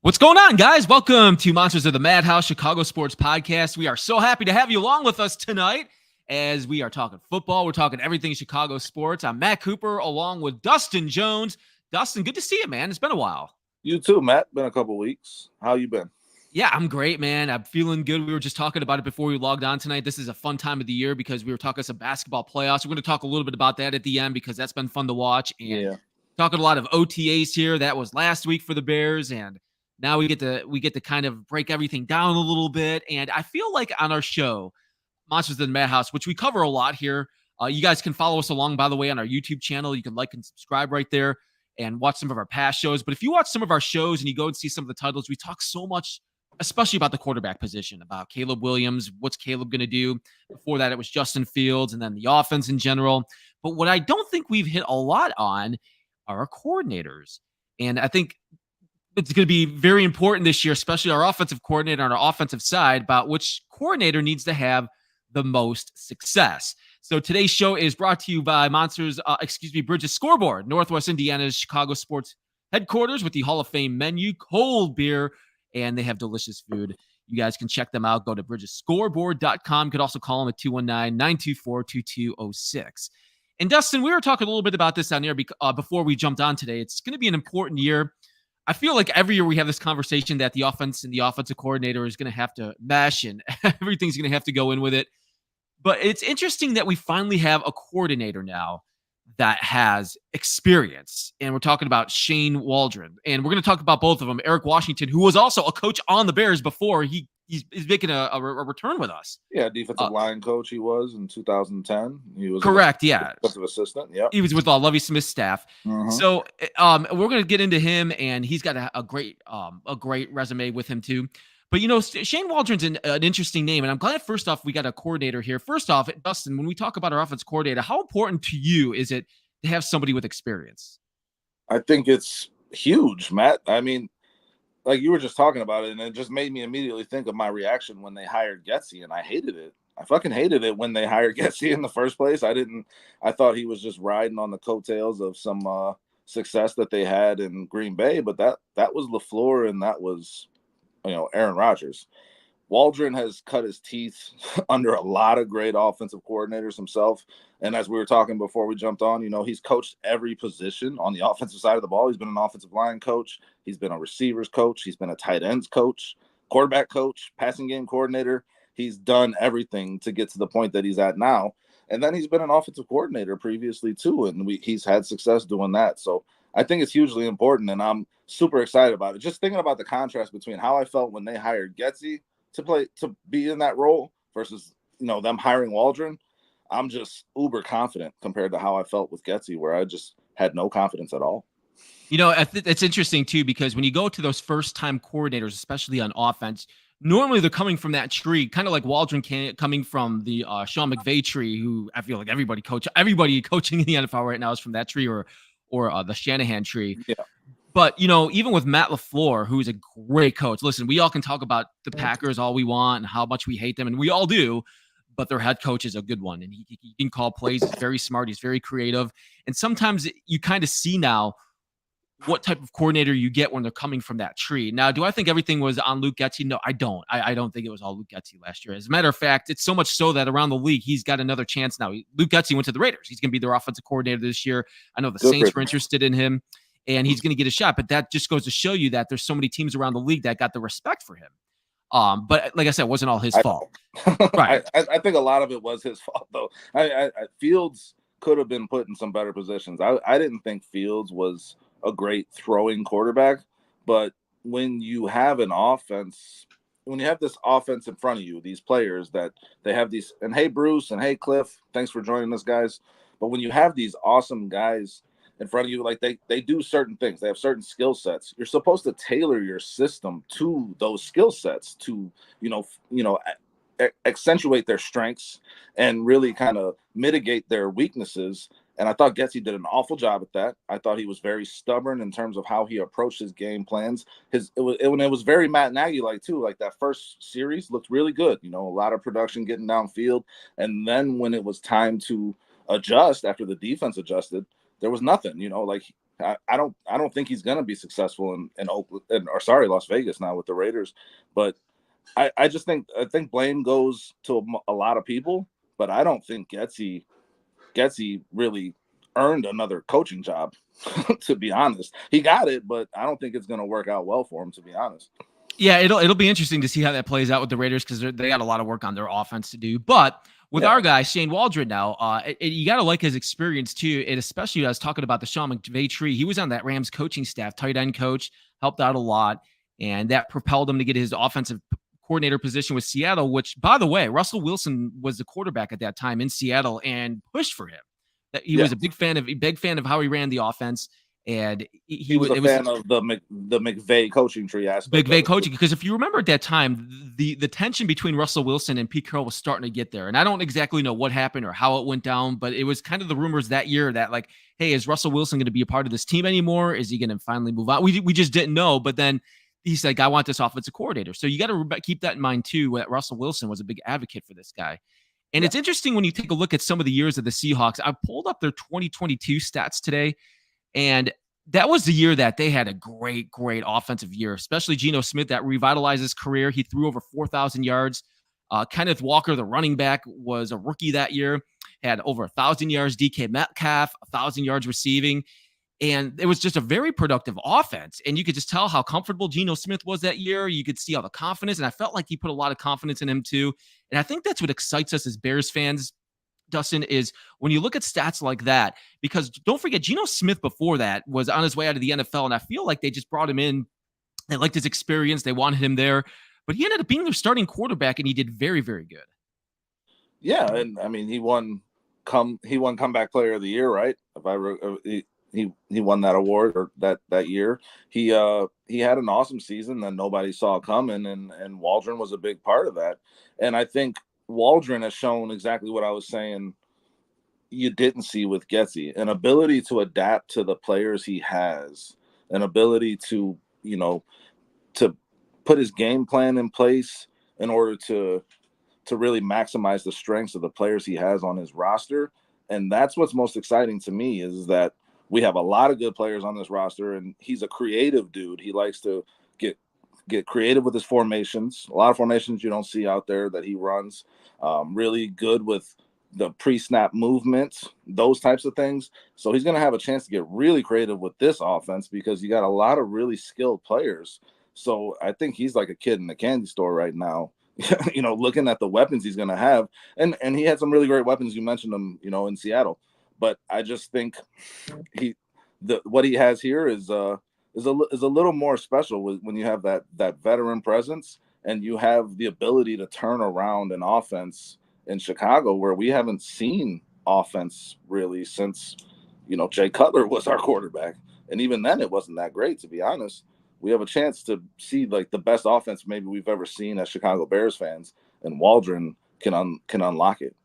What's going on, guys? Welcome to Monsters of the Madhouse Chicago Sports Podcast. We are so happy to have you along with us tonight as we are talking football. We're talking everything Chicago sports. I'm Matt Cooper along with Dustin Jones. Dustin, good to see you, man. It's been a while. You too, Matt. Been a couple weeks. How you been? Yeah, I'm great, man. I'm feeling good. We were just talking about it before we logged on tonight. This is a fun time of the year because we were talking some basketball playoffs. We're going to talk a little bit about that at the end because that's been fun to watch. And talking a lot of OTAs here. That was last week for the Bears, and now we get to kind of break everything down a little bit. And I feel like on our show, Monsters in the Madhouse, which we cover a lot here, you guys can follow us along, by the way, on our YouTube channel. You can like and subscribe right there and watch some of our past shows. But if you watch some of our shows and you go and see some of the titles, we talk so much, especially about the quarterback position, about Caleb Williams, what's Caleb going to do. Before that, it was Justin Fields, and then the offense in general. But what I don't think we've hit a lot on are our coordinators. And I think it's going to be very important this year, especially our offensive coordinator on our offensive side, about which coordinator needs to have the most success. So today's show is brought to you by Bridges Scoreboard, Northwest Indiana's Chicago sports headquarters with the Hall of Fame menu, cold beer, and they have delicious food. You guys can check them out. Go to bridgesscoreboard.com. You could also call them at 219-924-2206. And Dustin, we were talking a little bit about this on air before we jumped on today. It's going to be an important year. I feel like every year we have this conversation that the offense and the offensive coordinator is going to have to mesh and everything's going to have to go in with it. But it's interesting that we finally have a coordinator now that has experience. And we're talking about Shane Waldron. And we're going to talk about both of them. Eric Washington, who was also a coach on the Bears before he's making a return with us. Yeah, defensive line coach he was in 2010. He was correct, yeah. Defensive assistant, yeah. He was with Lovie Smith's staff. Mm-hmm. So we're going to get into him, and he's got a great resume with him too. But, Shane Waldron's an interesting name, and I'm glad, first off, we got a coordinator here. First off, Dustin, when we talk about our offense coordinator, how important to you is it to have somebody with experience? I think it's huge, Matt. I mean, like you were just talking about it, and it just made me immediately think of my reaction when they hired Getsy, and I hated it. I fucking hated it when they hired Getsy in the first place. I thought he was just riding on the coattails of some success that they had in Green Bay, but that was LaFleur, and that was Aaron Rodgers. Waldron has cut his teeth under a lot of great offensive coordinators himself. And as we were talking before we jumped on, he's coached every position on the offensive side of the ball. He's been an offensive line coach. He's been a receivers coach. He's been a tight ends coach, quarterback coach, passing game coordinator. He's done everything to get to the point that he's at now. And then he's been an offensive coordinator previously too. And he's had success doing that. So I think it's hugely important, and I'm super excited about it. Just thinking about the contrast between how I felt when they hired Getsy to be in that role versus them hiring Waldron, I'm just uber confident compared to how I felt with Getsy, where I just had no confidence at all. It's interesting too, because when you go to those first-time coordinators, especially on offense, normally they're coming from that tree, kind of like Waldron coming from the Sean McVay tree, who I feel like everybody coaching in the NFL right now is from that tree, or the Shanahan tree. Yeah. But, even with Matt LaFleur, who's a great coach, listen, we all can talk about the Packers all we want and how much we hate them, and we all do, but their head coach is a good one, and he can call plays. He's very smart. He's very creative. And sometimes you kind of see now what type of coordinator you get when they're coming from that tree. Now, do I think everything was on Luke Getsy? No, I don't. I don't think it was all Luke Getsy last year. As a matter of fact, it's so much so that around the league, he's got another chance now. Luke Getsy went to the Raiders. He's going to be their offensive coordinator this year. I know the Saints were interested in him, and he's going to get a shot. But that just goes to show you that there's so many teams around the league that got the respect for him. But like I said, it wasn't all his fault. Right. I think a lot of it was his fault, though. Fields could have been put in some better positions. I didn't think Fields was a great throwing quarterback, but when you have this offense in front of you, these players that they have these, and hey, Bruce, and hey, Cliff, thanks for joining us, guys. But when you have these awesome guys in front of you, like they do certain things, they have certain skill sets. You're supposed to tailor your system to those skill sets to, accentuate their strengths and really kind of mitigate their weaknesses. And I thought Getsy did an awful job at that. I thought he was very stubborn in terms of how he approached his game plans. It was very Matt Nagy-like too. Like that first series looked really good. A lot of production getting downfield. And then when it was time to adjust after the defense adjusted, there was nothing. I don't think he's gonna be successful in Oakland or Las Vegas now with the Raiders. But I just think blame goes to a lot of people, but I don't think Getsy really earned another coaching job. To be honest, he got it, but I don't think it's going to work out well for him. To be honest. Yeah, it'll be interesting to see how that plays out with the Raiders because they got a lot of work on their offense to do. But with our guy Shane Waldron now, you got to like his experience too, and especially I was talking about the Sean McVay tree. He was on that Rams coaching staff, tight end coach, helped out a lot, and that propelled him to get his offensive coordinator position with Seattle. Which, by the way, Russell Wilson was the quarterback at that time in Seattle and pushed for him. That he was a big fan of how he ran the offense. And he was a fan of the McVay coaching tree aspect. McVay coaching, because if you remember at that time, the tension between Russell Wilson and Pete Carroll was starting to get there. And I don't exactly know what happened or how it went down, but it was kind of the rumors that year that like, hey, is Russell Wilson going to be a part of this team anymore? Is he going to finally move on? We just didn't know. But then he's like, I want this offensive coordinator. So you got to keep that in mind too. That Russell Wilson was a big advocate for this guy. And it's interesting when you take a look at some of the years of the Seahawks. I pulled up their 2022 stats today. And that was the year that they had a great offensive year, especially Geno Smith that revitalized his career. He threw over 4,000 yards. Kenneth Walker, the running back, was a rookie that year, had over 1,000 yards. DK Metcalf, 1,000 yards receiving. And it was just a very productive offense. And you could just tell how comfortable Geno Smith was that year. You could see all the confidence. And I felt like he put a lot of confidence in him too. And I think that's what excites us as Bears fans, Dustin, is when you look at stats like that, because don't forget, Geno Smith before that was on his way out of the NFL, and I feel like they just brought him in. They liked his experience. They wanted him there, but he ended up being their starting quarterback, and he did very, very good. Yeah, and I mean, he won comeback player of the year, right? He won that award or that year. He had an awesome season that nobody saw coming, and Waldron was a big part of that. And I think Waldron has shown exactly what I was saying you didn't see with Getsy, an ability to adapt to the players he has, an ability to, to put his game plan in place in order to really maximize the strengths of the players he has on his roster. And that's what's most exciting to me is that we have a lot of good players on this roster, and he's a creative dude. He likes to get creative with his formations. A lot of formations you don't see out there that he runs. Really good with the pre-snap movements, those types of things. So he's going to have a chance to get really creative with this offense because you got a lot of really skilled players. So I think he's like a kid in the candy store right now, looking at the weapons he's going to have. And he had some really great weapons. You mentioned them, in Seattle. But I just think what he has here is a little more special when you have that veteran presence and you have the ability to turn around an offense in Chicago where we haven't seen offense really since, Jay Cutler was our quarterback. And even then it wasn't that great, to be honest. We have a chance to see like the best offense maybe we've ever seen as Chicago Bears fans, and Waldron can unlock it.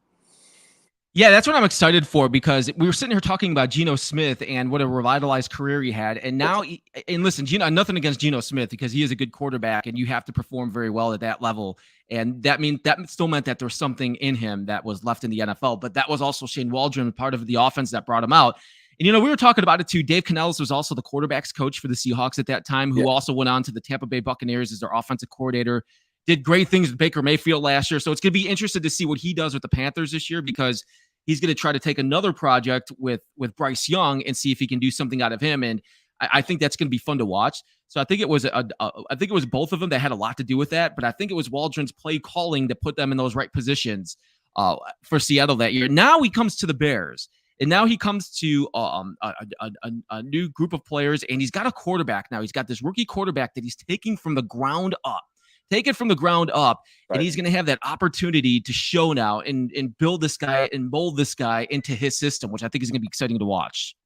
Yeah, that's what I'm excited for because we were sitting here talking about Geno Smith and what a revitalized career he had. And now, and listen, nothing against Geno Smith because he is a good quarterback and you have to perform very well at that level. And that still meant that there was something in him that was left in the NFL. But that was also Shane Waldron, part of the offense that brought him out. And, we were talking about it too. Dave Canales was also the quarterback's coach for the Seahawks at that time, who also went on to the Tampa Bay Buccaneers as their offensive coordinator. Did great things with Baker Mayfield last year. So it's going to be interesting to see what he does with the Panthers this year because he's going to try to take another project with Bryce Young and see if he can do something out of him. And I think that's going to be fun to watch. So I think it was both of them that had a lot to do with that. But I think it was Waldron's play calling that put them in those right positions for Seattle that year. Now he comes to the Bears. And now he comes to a new group of players, and he's got a quarterback now. He's got this rookie quarterback that he's taking from the ground up. Take it from the ground up, right. And he's going to have that opportunity to show now and build this guy and mold this guy into his system, which I think is going to be exciting to watch.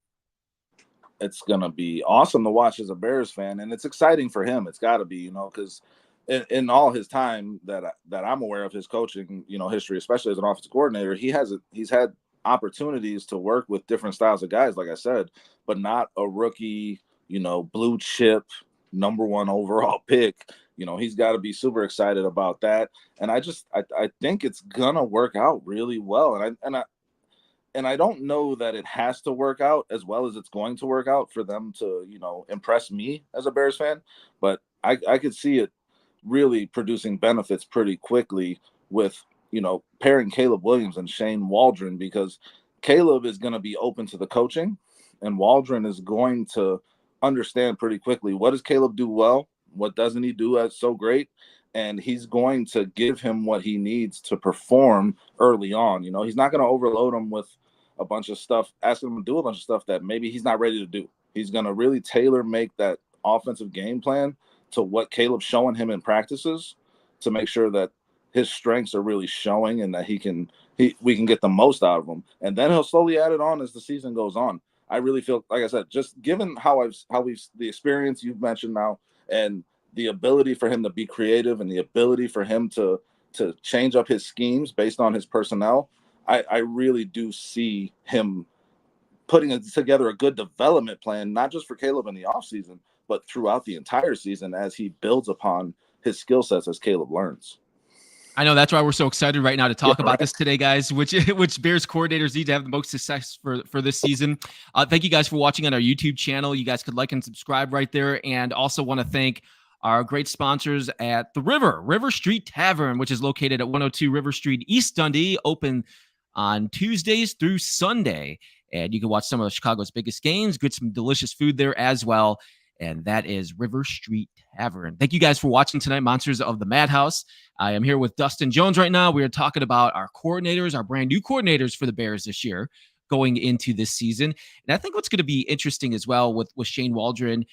It's going to be awesome to watch as a Bears fan, and it's exciting for him. It's got to be, because in all his time that I'm aware of his coaching, history, especially as an offensive coordinator, he's had opportunities to work with different styles of guys, like I said, but not a rookie, blue chip, number one overall pick. He's got to be super excited about that. And I think it's gonna work out really well. And and I don't know that it has to work out as well as it's going to work out for them to, impress me as a Bears fan. But I could see it really producing benefits pretty quickly with, pairing Caleb Williams and Shane Waldron, because Caleb is going to be open to the coaching and Waldron is going to understand pretty quickly what does Caleb do well, what doesn't he do as so great, and he's going to give him what he needs to perform early on. He's not going to overload him with a bunch of stuff, asking him to do a bunch of stuff that maybe he's not ready to do. He's going to really tailor make that offensive game plan to what Caleb's showing him in practices to make sure that his strengths are really showing and that we can get the most out of him. And then he'll slowly add it on as the season goes on. I really feel, like I said, just given how we've the experience you've mentioned now, and the ability for him to be creative and the ability for him to change up his schemes based on his personnel, I really do see him putting together a good development plan, not just for Caleb in the offseason, but throughout the entire season as he builds upon his skill sets as Caleb learns. I know that's why we're so excited right now to talk about this today, guys. Which Bears coordinators need to have the most success for this season. Thank you guys for watching on our YouTube channel. You guys could like and subscribe right there, and also want to thank our great sponsors at the River Street Tavern, which is located at 102 River Street, East Dundee, open on Tuesdays through Sunday. And you can watch some of Chicago's biggest games, get some delicious food there as well. And that is River Street Tavern. Thank you guys for watching tonight, Monsters of the Madhouse. I am here with Dustin Jones right now. We are talking about our coordinators, our brand new coordinators for the Bears this year going into this season. And I think what's going to be interesting as well with Shane Waldron,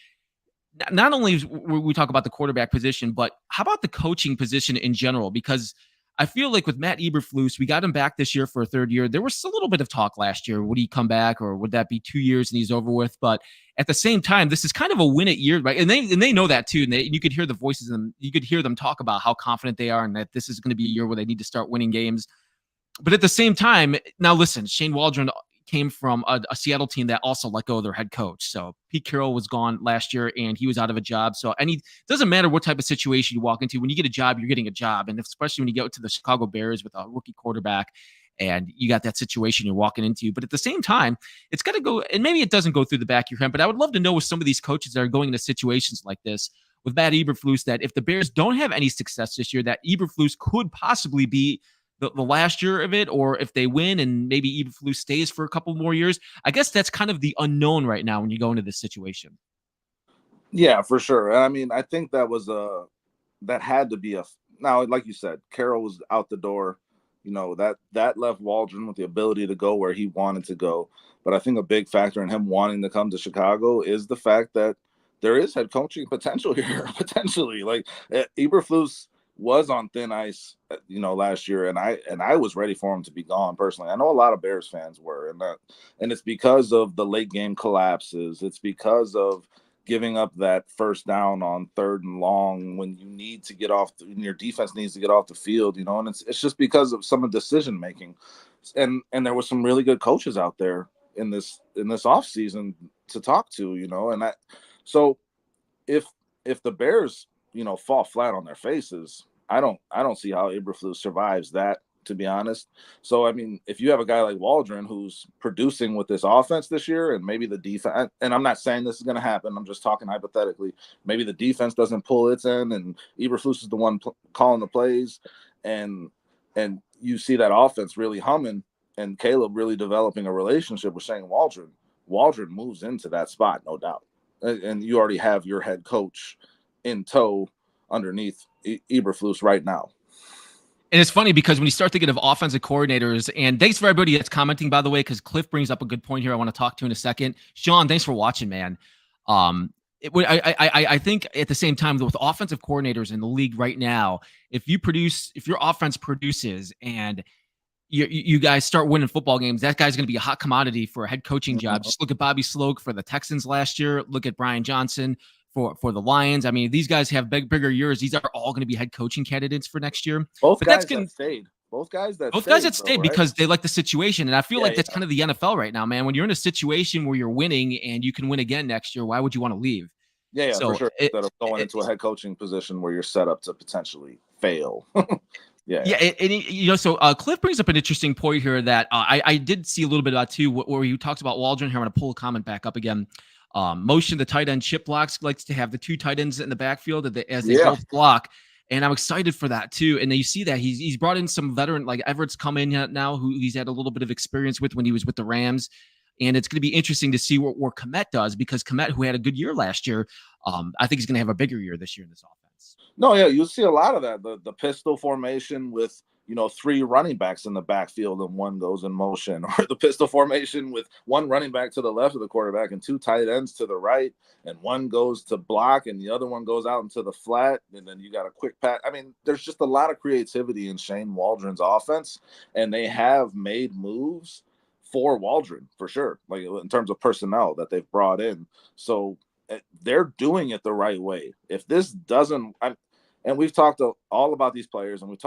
not only we talk about the quarterback position, but how about the coaching position in general? Because I feel like with Matt Eberflus, we got him back this year for a third year. There was a little bit of talk last year. Would he come back, or would that be 2 years and he's over with? But at the same time, this is kind of a win it year, right? And they know that too. And you could hear the voices and you could hear them talk about how confident they are and that this is going to be a year where they need to start winning games. But at the same time, now listen, Shane Waldron came from a Seattle team that also let go of their head coach. So Pete Carroll was gone last year and he was out of a job. So it doesn't matter what type of situation you walk into. When you get a job, you're getting a job. And especially when you go to the Chicago Bears with a rookie quarterback and you got that situation you're walking into. But at the same time, it's got to go, and maybe it doesn't go through the back of your head, but I would love to know with some of these coaches that are going into situations like this with Matt Eberflus, that if the Bears don't have any success this year, that Eberflus could possibly be the last year of it, or if they win and maybe Eberflus stays for a couple more years. I guess that's kind of the unknown right now when you go into this situation. Yeah, for sure. I mean, I think that had to be now, like you said, Carroll was out the door. That left Waldron with the ability to go where he wanted to go. But I think a big factor in him wanting to come to Chicago is the fact that there is head coaching potential here, potentially. Like Eberflus was on thin ice, last year, and I was ready for him to be gone personally. I know a lot of Bears fans were, and it's because of the late game collapses. It's because of giving up that first down on 3rd and long when you need to get off, when your defense needs to get off the field, and it's just because of some of decision making. And there was some really good coaches out there in this off season to talk to, so if the Bears fall flat on their faces, I don't see how Eberflus survives that, to be honest. So, I mean, if you have a guy like Waldron who's producing with this offense this year, and maybe the defense, and I'm not saying this is going to happen, I'm just talking hypothetically, maybe the defense doesn't pull its end and Eberflus is the one calling the plays, and you see that offense really humming and Caleb really developing a relationship with Shane Waldron, Waldron moves into that spot, no doubt. And you already have your head coach in tow underneath Eberflus right now. And it's funny because when you start thinking of offensive coordinators, and thanks for everybody that's commenting, by the way, because Cliff brings up a good point here I want to talk to in a second. Sean, thanks for watching, man. I think at the same time, with offensive coordinators in the league right now, if your offense produces and you guys start winning football games, that guy's going to be a hot commodity for a head coaching job. Just look at Bobby Sloak for the Texans last year. Look at Brian Johnson for the Lions. I mean, these guys have bigger years. These are all going to be head coaching candidates for next year. Both guys that stayed. Both guys that stayed because they like the situation. And I feel like that's kind of the NFL right now, man. When you're in a situation where you're winning and you can win again next year, why would you want to leave? So for sure. Instead of going into a head coaching position where you're set up to potentially fail. Yeah, and so Cliff brings up an interesting point here that I did see a little bit about too, where you talked about Waldron. Here, I'm going to pull a comment back up again. Motion the tight end chip blocks likes to have the two tight ends in the backfield as they both block, and I'm excited for that too. And then you see that he's brought in some veteran like Everett's come in now, who he's had a little bit of experience with when he was with the Rams. And it's going to be interesting to see what Komet does, because Komet, who had a good year last year, I think he's going to have a bigger year this year in this offense. No, yeah, you'll see a lot of that. The pistol formation with, 3 running backs in the backfield and one goes in motion, or the pistol formation with one running back to the left of the quarterback and 2 tight ends to the right, and one goes to block and the other one goes out into the flat, and then you got a quick pass. I mean, there's just a lot of creativity in Shane Waldron's offense, and they have made moves for Waldron for sure, like in terms of personnel that they've brought in. So they're doing it the right way. If this doesn't, and we've talked all about these players, and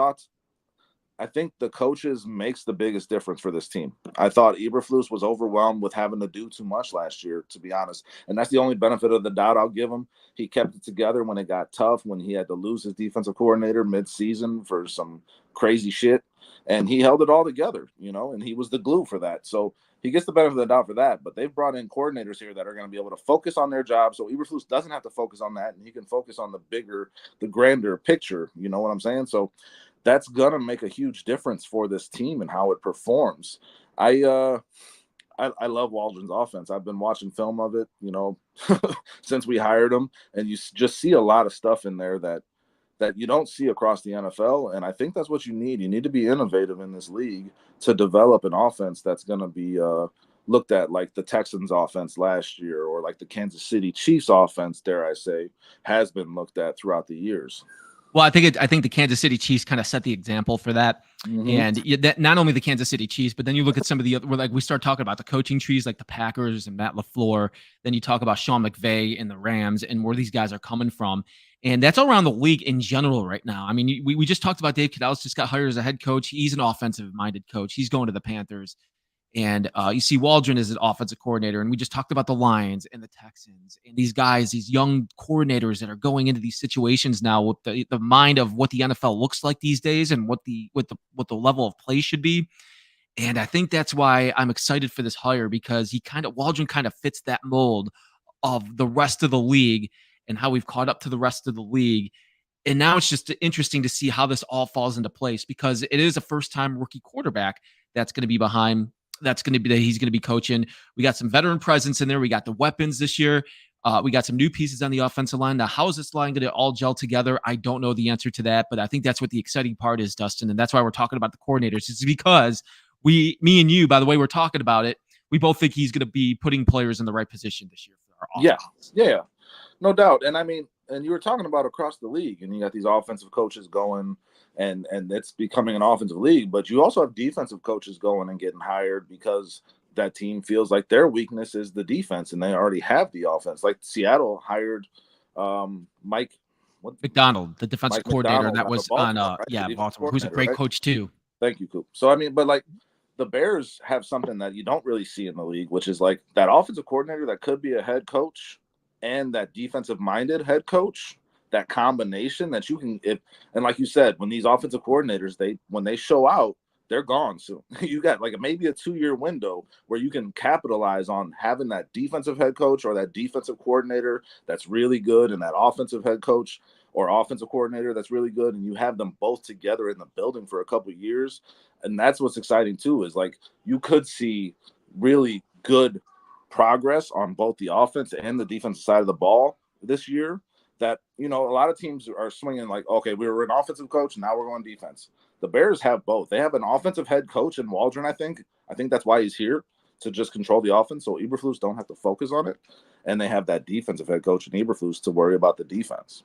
I think the coaches makes the biggest difference for this team. I thought Eberflus was overwhelmed with having to do too much last year, to be honest. And that's the only benefit of the doubt I'll give him. He kept it together when it got tough, when he had to lose his defensive coordinator mid-season for some crazy shit. And he held it all together, and he was the glue for that. So he gets the benefit of the doubt for that. But they've brought in coordinators here that are going to be able to focus on their job. So Eberflus doesn't have to focus on that, and he can focus on the grander picture. You know what I'm saying? So that's going to make a huge difference for this team and how it performs. I love Waldron's offense. I've been watching film of it, since we hired him, and you just see a lot of stuff in there that you don't see across the NFL. And I think that's what you need. You need to be innovative in this league to develop an offense that's going to be looked at like the Texans offense last year, or like the Kansas City Chiefs offense, dare I say, has been looked at throughout the years. Well, I think the Kansas City Chiefs kind of set the example for that. Mm-hmm. And that not only the Kansas City Chiefs, but then you look at some of the other, where like we start talking about the coaching trees, like the Packers and Matt LaFleur. Then you talk about Sean McVay and the Rams and where these guys are coming from. And that's all around the league in general right now. I mean, we just talked about Dave Cadell's just got hired as a head coach. He's an offensive-minded coach. He's going to the Panthers. And you see Waldron as an offensive coordinator. And we just talked about the Lions and the Texans and these guys, these young coordinators that are going into these situations now with the mind of what the NFL looks like these days and what the level of play should be. And I think that's why I'm excited for this hire, because Waldron kind of fits that mold of the rest of the league and how we've caught up to the rest of the league. And now it's just interesting to see how this all falls into place, because it is a first-time rookie quarterback that's going to be behind. He's going to be coaching. We got some veteran presence in there. We got the weapons this year. We got some new pieces on the offensive line. Now, how is this line going to all gel together? I don't know the answer to that, but I think that's what the exciting part is, Dustin. And that's why we're talking about the coordinators. It's because me and you, by the way, we're talking about it. We both think he's going to be putting players in the right position this year for our offense. Yeah, no doubt. And I mean, and you were talking about across the league, and you got these offensive coaches going, and it's becoming an offensive league, but you also have defensive coaches going and getting hired because that team feels like their weakness is the defense, and they already have the offense. Like Seattle hired Mike McDonald, the defensive coordinator that was Baltimore, on Baltimore, who's a great coach too. Thank you, Coop. So I mean, but like the Bears have something that you don't really see in the league, which is like that offensive coordinator that could be a head coach and that defensive-minded head coach. That combination that you can, and like you said, when these offensive coordinators, when they show out, they're gone soon. You got like maybe a 2-year window where you can capitalize on having that defensive head coach or that defensive coordinator that's really good, and that offensive head coach or offensive coordinator that's really good, and you have them both together in the building for a couple of years. And that's what's exciting too, is like you could see really good progress on both the offense and the defensive side of the ball this year. That, a lot of teams are swinging like, okay, we were an offensive coach, now we're going defense. The Bears have both. They have an offensive head coach in Waldron, I think. I think that's why he's here, to just control the offense, so Eberflus don't have to focus on it. And they have that defensive head coach in Eberflus to worry about the defense.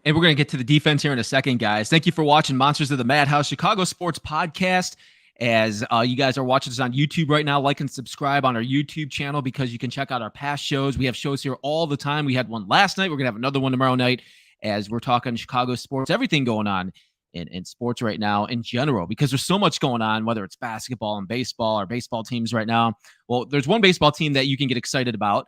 And we're going to get to the defense here in a second, guys. Thank you for watching Monsters of the Madhouse, Chicago Sports Podcast. As you guys are watching us on YouTube right now, like and subscribe on our YouTube channel, because you can check out our past shows. We have shows here all the time. We had one last night. We're going to have another one tomorrow night, as we're talking Chicago sports, everything going on in sports right now in general, because there's so much going on, whether it's basketball and baseball or baseball teams right now. Well, there's one baseball team that you can get excited about.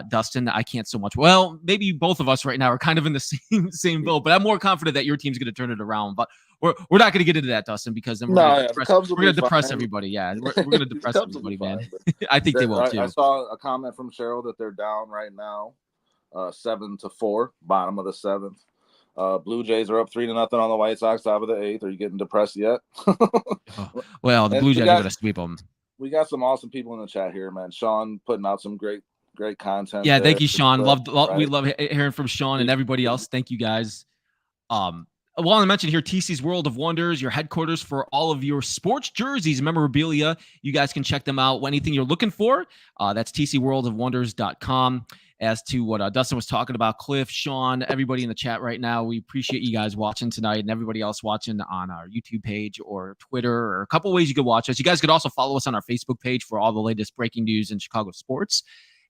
Dustin. I can't so much. Well, maybe both of us right now are kind of in the same boat, but I'm more confident that your team's going to turn it around. But we're not going to get into that, Dustin, because then we're going to depress everybody. Yeah, we're going to depress everybody, man. I think they will too. I saw a comment from Cheryl that they're down right now, 7-4, bottom of the 7th. Blue Jays are up 3-0 on the White Sox, top of the 8th. Are you getting depressed yet? Well, the Blue Jays are going to sweep them. We got some awesome people in the chat here, man. Sean putting out some great content. Yeah, thank you, Sean. We love hearing from Sean and everybody else. Thank you, guys. I want to mention here TC's World of Wonders, your headquarters for all of your sports jerseys, memorabilia. You guys can check them out. Anything you're looking for, that's tcworldofwonders.com. As to what Dustin was talking about, Cliff, Sean, everybody in the chat right now, we appreciate you guys watching tonight, and everybody else watching on our YouTube page or Twitter, or a couple ways you could watch us. You guys could also follow us on our Facebook page for all the latest breaking news in Chicago sports,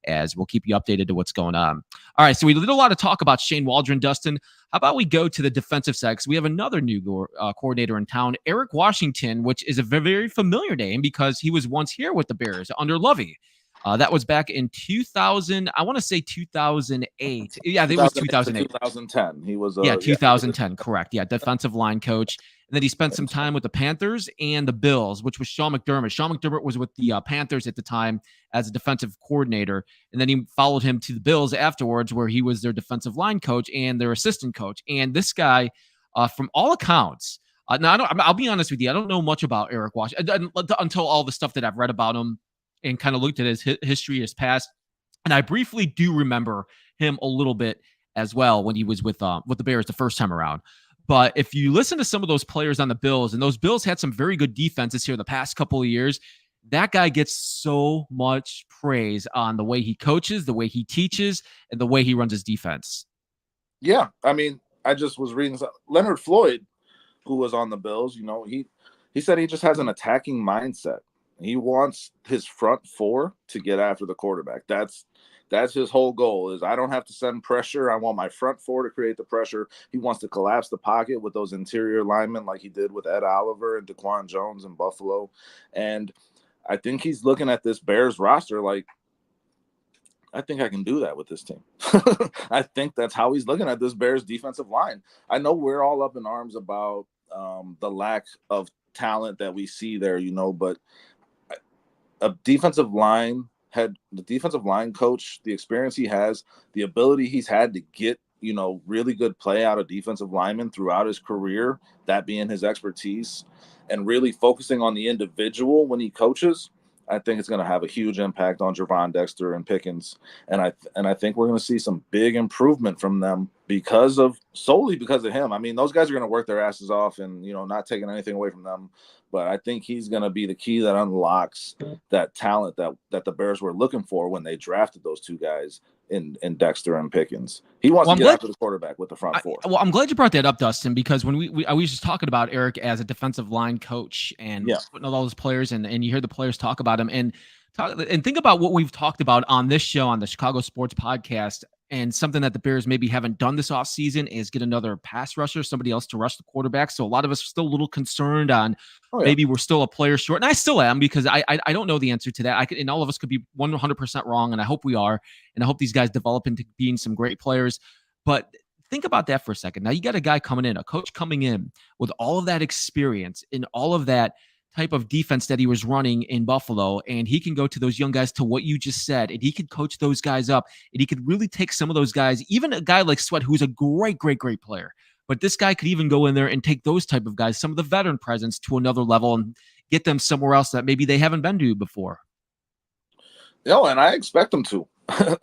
as we'll keep you updated to what's going on. All right, so we did a lot of talk about Shane Waldron, Dustin. How about we go to the defensive side? Because we have another new coordinator in town, Eric Washington, which is a very familiar name because he was once here with the Bears under Lovey. That was back in 2000. I want to say 2008. Yeah, I think it was 2008. 2010. He was 2010. Correct. Yeah, defensive line coach. And then he spent some time with the Panthers and the Bills, which was Sean McDermott. Sean McDermott was with the Panthers at the time as a defensive coordinator. And then he followed him to the Bills afterwards, where he was their defensive line coach and their assistant coach. And this guy, from all accounts, now I'll be honest with you, I don't know much about Eric Washington until all the stuff that I've read about him and kind of looked at his history, his past. And I briefly do remember him a little bit as well when he was with the Bears the first time around. But if you listen to some of those players on the Bills, and those Bills had some very good defenses here the past couple of years, that guy gets so much praise on the way he coaches, the way he teaches, and the way he runs his defense. Yeah, I mean, I just was reading Leonard Floyd, who was on the Bills. You know, he said he just has an attacking mindset. He wants his front four to get after the quarterback. That's his whole goal, is I don't have to send pressure. I want my front four to create the pressure. He wants to collapse the pocket with those interior linemen like he did with Ed Oliver and Daquan Jones in Buffalo. And I think he's looking at this Bears roster like, I think I can do that with this team. I think that's how he's looking at this Bears defensive line. I know we're all up in arms about the lack of talent that we see there, you know, but the defensive line coach, the experience he has, the ability he's had to get, you know, really good play out of defensive linemen throughout his career, that being his expertise, and really focusing on the individual when he coaches, I think it's going to have a huge impact on Gervon Dexter and Pickens. And I think we're going to see some big improvement from them solely because of him. I mean, those guys are going to work their asses off and, you know, not taking anything away from them. But I think he's going to be the key that unlocks that talent that the Bears were looking for when they drafted those two guys in Dexter and Pickens. He wants to get after the quarterback with the front four. Well, I'm glad you brought that up, Dustin, because when I was just talking about Eric as a defensive line coach and putting all those players and you hear the players talk about him and think about what we've talked about on this show, on the Chicago Sports Podcast. And something that the Bears maybe haven't done this offseason is get another pass rusher, somebody else to rush the quarterback. So a lot of us are still a little concerned on maybe we're still a player short. And I still am, because I don't know the answer to that. And all of us could be 100% wrong. And I hope we are. And I hope these guys develop into being some great players. But think about that for a second. Now you got a guy coming in, a coach coming in with all of that experience and all of that type of defense that he was running in Buffalo, and he can go to those young guys, to what you just said, and he could coach those guys up, and he could really take some of those guys, even a guy like Sweat, who's a great player, but this guy could even go in there and take those type of guys, some of the veteran presence, to another level and get them somewhere else that maybe they haven't been to before. And I expect them to.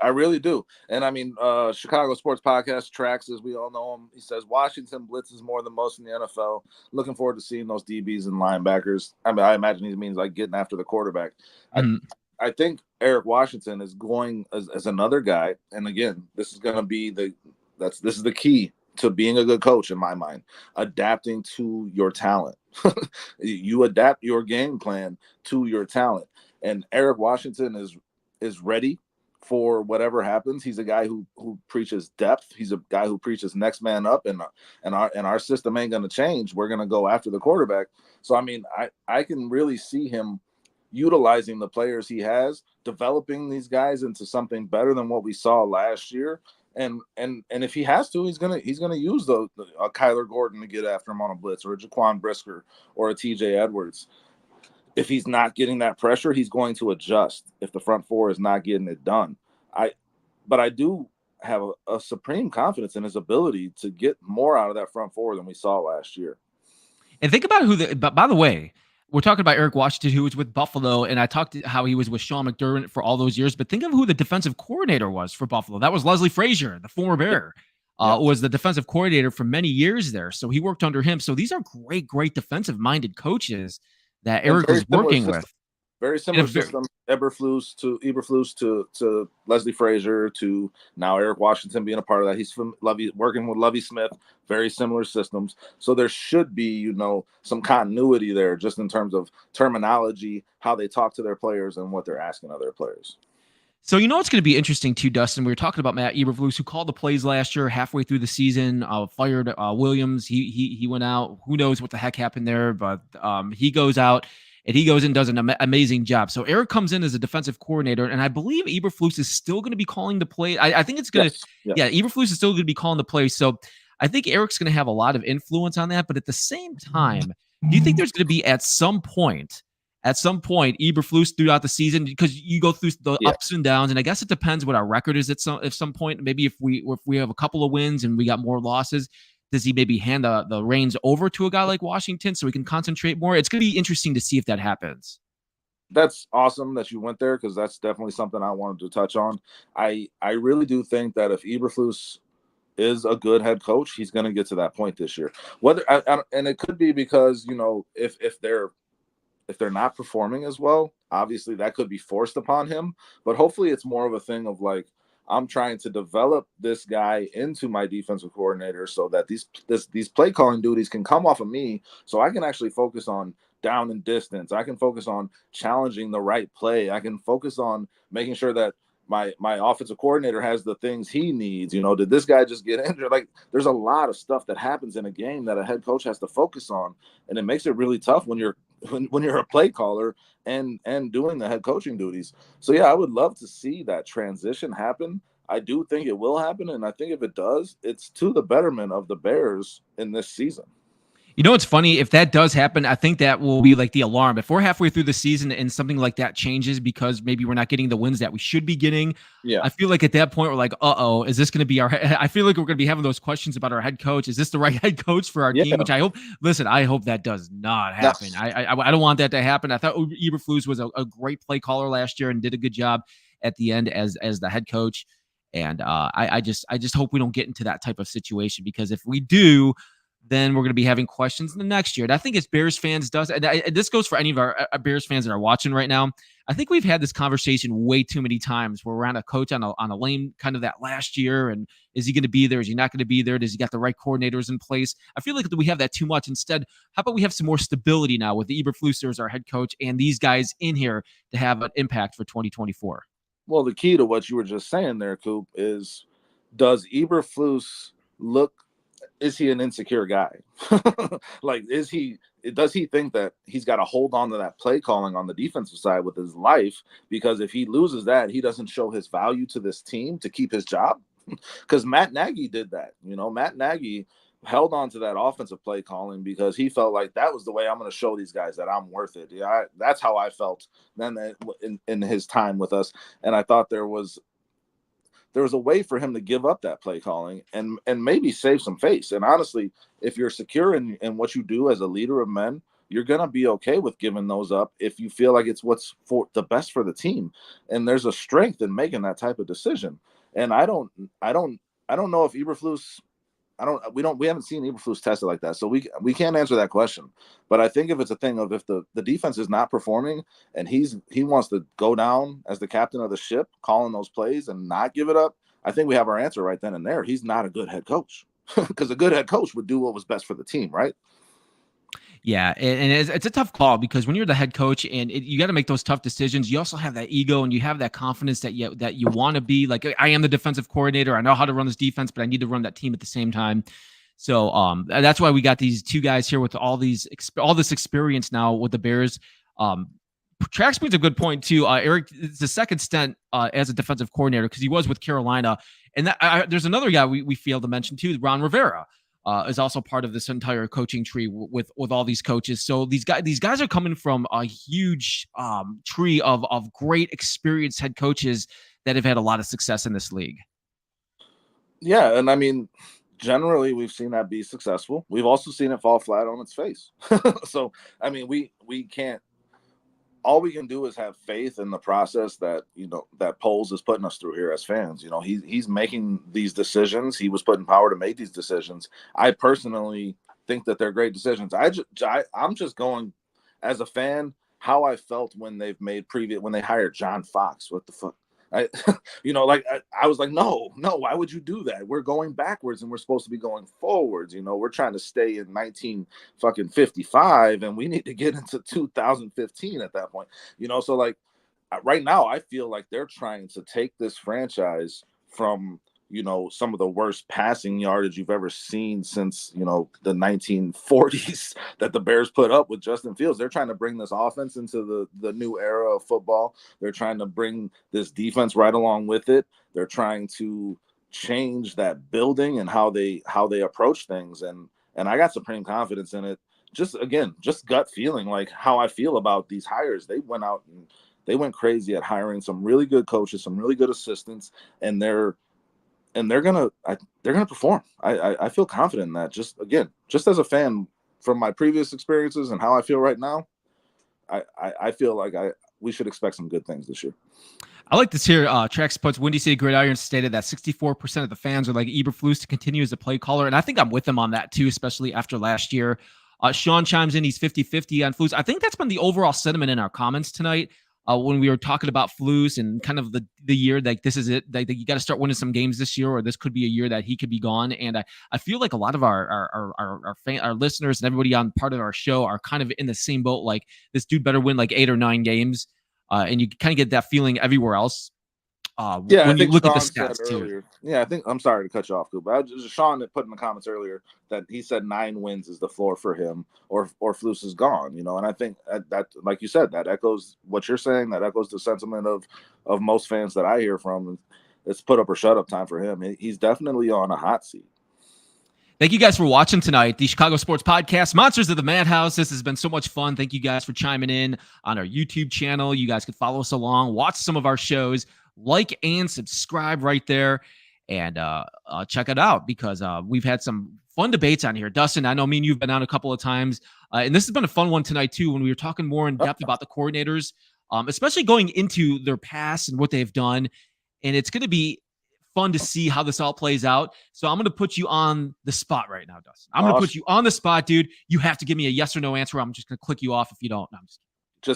I really do. And I mean, Chicago Sports Podcast tracks, as we all know him. He says Washington blitzes more than most in the NFL. Looking forward to seeing those DBs and linebackers. I mean, I imagine he means like getting after the quarterback. I think Eric Washington is going as another guy. And again, this is going to be this is the key to being a good coach in my mind, adapting to your talent. You adapt your game plan to your talent. And Eric Washington is ready for whatever happens. He's a guy who preaches depth. He's a guy who preaches next man up, and our system ain't going to change. We're going to go after the quarterback. So I mean, I can really see him utilizing the players he has, developing these guys into something better than what we saw last year. And if he has to, he's gonna use the Kyler Gordon to get after him on a blitz, or a Jaquan Brisker, or a TJ Edwards. If he's not getting that pressure, he's going to adjust if the front four is not getting it done. But I do have a supreme confidence in his ability to get more out of that front four than we saw last year. And think about but by the way, we're talking about Eric Washington, who was with Buffalo, and I talked how he was with Sean McDermott for all those years. But think of who the defensive coordinator was for Buffalo. That was Leslie Frazier, the former Bear. Was the defensive coordinator for many years there. So he worked under him. So these are great defensive-minded coaches that Eric was working with. Very similar system. Eberflus to Leslie Frazier to now Eric Washington being a part of that. He's from working with Lovie Smith. Very similar systems. So there should be, some continuity there, just in terms of terminology, how they talk to their players, and what they're asking of their players. So it's going to be interesting too, Dustin. We were talking about Matt Eberflus, who called the plays last year, halfway through the season, fired Williams. He went out. Who knows what the heck happened there? But he goes out. And he goes in and does an amazing job. So Eric comes in as a defensive coordinator, and I believe Eberflus is still going to be calling the play. I think it's going to, Eberflus is still going to be calling the play. So I think Eric's going to have a lot of influence on that. But at the same time, do you think there's going to be at some point, Eberflus throughout the season, because you go through the ups and downs, and I guess it depends what our record is at some point. Maybe if we have a couple of wins and we got more losses, does he maybe hand the reins over to a guy like Washington so he can concentrate more? It's going to be interesting to see if that happens. That's awesome that you went there, because that's definitely something I wanted to touch on. I really do think that if Eberflus is a good head coach, he's going to get to that point this year. And it could be because, if they're not performing as well, obviously that could be forced upon him. But hopefully it's more of a thing of like, I'm trying to develop this guy into my defensive coordinator so that these play calling duties can come off of me, so I can actually focus on down and distance. I can focus on challenging the right play. I can focus on making sure that my offensive coordinator has the things he needs. Did this guy just get injured? Like, there's a lot of stuff that happens in a game that a head coach has to focus on, and it makes it really tough when you're a play caller and doing the head coaching duties. So yeah, I would love to see that transition happen. I do think it will happen, and I think if it does, it's to the betterment of the Bears in this season. It's funny, if that does happen, I think that will be like the alarm. If we're halfway through the season and something like that changes because maybe we're not getting the wins that we should be getting, I feel like at that point we're like, uh-oh, is this going to be I feel like we're going to be having those questions about our head coach. Is this the right head coach for our team? Which I hope that does not happen. Yes. I don't want that to happen. I thought Eberflus was a great play caller last year and did a good job at the end as the head coach. And I just hope we don't get into that type of situation, because if we do, then we're going to be having questions in the next year. And I think as Bears fans and this goes for any of our Bears fans that are watching right now, I think we've had this conversation way too many times where we're on a coach on a lane kind of that last year. And is he going to be there? Is he not going to be there? Does he got the right coordinators in place? I feel like we have that too much. Instead, how about we have some more stability now with the Eberflus as our head coach and these guys in here to have an impact for 2024? Well, the key to what you were just saying there, Coop, is does Eberflus is he an insecure guy? Like, does he think that he's got to hold on to that play calling on the defensive side with his life? Because if he loses that, he doesn't show his value to this team to keep his job. Because Matt Nagy did that. Matt Nagy held on to that offensive play calling because he felt like that was the way I'm going to show these guys that I'm worth it. That's how I felt then in his time with us. And I thought there was a way for him to give up that play calling and maybe save some face. And honestly, if you're secure in what you do as a leader of men, you're going to be okay with giving those up if you feel like it's what's for the best for the team. And there's a strength in making that type of decision. And I don't know if Eberflus, we haven't seen Eberflus tested like that. So we can't answer that question. But I think if it's a thing of if the defense is not performing and he wants to go down as the captain of the ship, calling those plays and not give it up, I think we have our answer right then and there. He's not a good head coach, because a good head coach would do what was best for the team, right? Yeah, and it's a tough call, because when you're the head coach and you got to make those tough decisions, you also have that ego and you have that confidence that you want to be like, I am the defensive coordinator. I know how to run this defense, but I need to run that team at the same time. So that's why we got these two guys here with all this experience now with the Bears. Trax brings a good point too. Eric, it's the second stint as a defensive coordinator because he was with Carolina, and there's another guy we failed to mention too. Ron Rivera is also part of this entire coaching tree with all these coaches. So these guys are coming from a huge tree of great experienced head coaches that have had a lot of success in this league. Yeah, and I mean, generally we've seen that be successful. We've also seen it fall flat on its face. So I mean, we can't. All we can do is have faith in the process that that Poles is putting us through here as fans. He's making these decisions. He was put in power to make these decisions. I personally think that they're great decisions. I'm just going as a fan how I felt when when they hired John Fox. What the fuck? I I was like, no, why would you do that? We're going backwards and we're supposed to be going forwards. We're trying to stay in 1955 and we need to get into 2015 at that point. So like right now I feel like they're trying to take this franchise from some of the worst passing yardage you've ever seen since the 1940s that the Bears put up with Justin Fields. They're trying to bring this offense into the new era of football. They're trying to bring this defense right along with it. They're trying to change that building and how they approach things, and I got supreme confidence in it. Just gut feeling, like how I feel about these hires. They went out and they went crazy at hiring some really good coaches, some really good assistants, and they're gonna perform. I feel confident in that. Just as a fan from my previous experiences and how I feel right now, I feel like we should expect some good things this year. I like this here. Trax puts Windy City Gridiron stated that 64% of the fans are like Eberflus to continue as a play caller, and I think I'm with him on that too, especially after last year. Sean chimes in, he's 50-50 on Flus. I think that's been the overall sentiment in our comments tonight. When we were talking about Flus and kind of the year, like this is it, like you got to start winning some games this year, or this could be a year that he could be gone. And I feel like a lot of our listeners and everybody on part of our show are kind of in the same boat. Like this dude better win like 8 or 9 games, and you kind of get that feeling everywhere else. When you look at the stats too. Yeah, I'm sorry to cut you off, but Sean put in the comments earlier that he said 9 wins is the floor for him, or Flus is gone. And I think that, like you said, that echoes what you're saying. That echoes the sentiment of most fans that I hear from. It's put up or shut up time for him. He's definitely on a hot seat. Thank you guys for watching tonight, the Chicago Sports Podcast, Monsters of the Madhouse. This has been so much fun. Thank you guys for chiming in on our YouTube channel. You guys can follow us along, watch some of our shows, like and subscribe right there, and check it out because we've had some fun debates on here. Dustin, I know me and you've been on a couple of times, and this has been a fun one tonight too when we were talking more in depth about the coordinators, especially going into their past and what they've done, and it's going to be fun to see how this all plays out. So I'm going to put you on the spot right now, Dustin. I'm going to put you on the spot, dude. You have to give me a yes or no answer. I'm just going to click you off if you don't. No, I'm just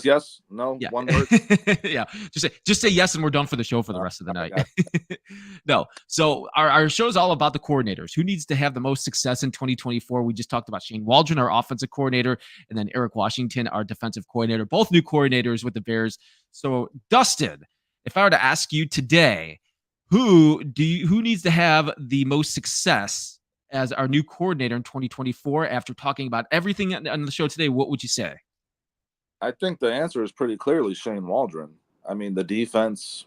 yes, no, yeah. One word. Yeah, just say yes, and we're done for the show for the rest of the night. No, so our show is all about the coordinators. Who needs to have the most success in 2024? We just talked about Shane Waldron, our offensive coordinator, and then Eric Washington, our defensive coordinator. Both new coordinators with the Bears. So, Dustin, if I were to ask you today, who needs to have the most success as our new coordinator in 2024? After talking about everything on the show today, what would you say? I think the answer is pretty clearly Shane Waldron. I mean, the defense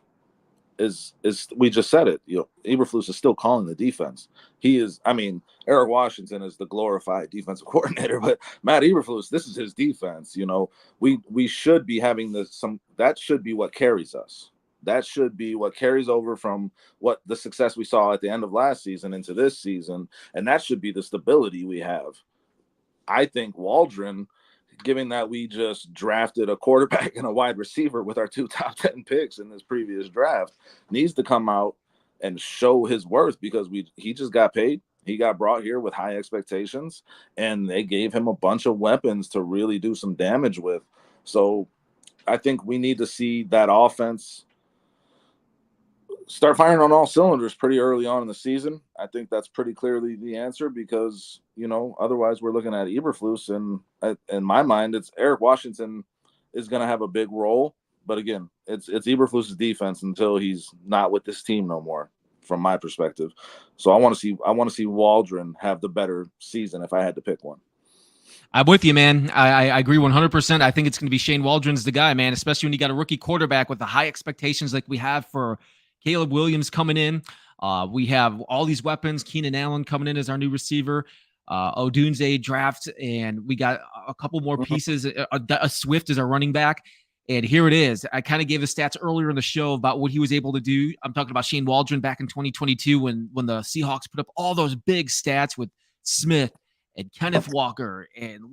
is we just said it. Eberflus is still calling the defense. He is. I mean, Eric Washington is the glorified defensive coordinator, but Matt Eberflus, this is his defense. We should be having that should be what carries us. That should be what carries over from what the success we saw at the end of last season into this season, and that should be the stability we have. I think Waldron, given that we just drafted a quarterback and a wide receiver with our 2 top 10 picks in this previous draft, needs to come out and show his worth because he just got paid. He got brought here with high expectations, and they gave him a bunch of weapons to really do some damage with. So I think we need to see that offense start firing on all cylinders pretty early on in the season. I think that's pretty clearly the answer because, otherwise we're looking at Eberflus, and in my mind, it's Eric Washington is going to have a big role. But again, it's Eberflus's defense until he's not with this team no more, from my perspective. So I want to see Waldron have the better season if I had to pick one. I'm with you, man. I agree 100%. I think it's going to be Shane Waldron's the guy, man, especially when you got a rookie quarterback with the high expectations like we have for Caleb Williams coming in. We have all these weapons. Keenan Allen coming in as our new receiver. Odunze draft, and we got a couple more pieces. A Swift is our running back. And here it is. I kind of gave the stats earlier in the show about what he was able to do. I'm talking about Shane Waldron back in 2022 when the Seahawks put up all those big stats with Smith and Kenneth Walker and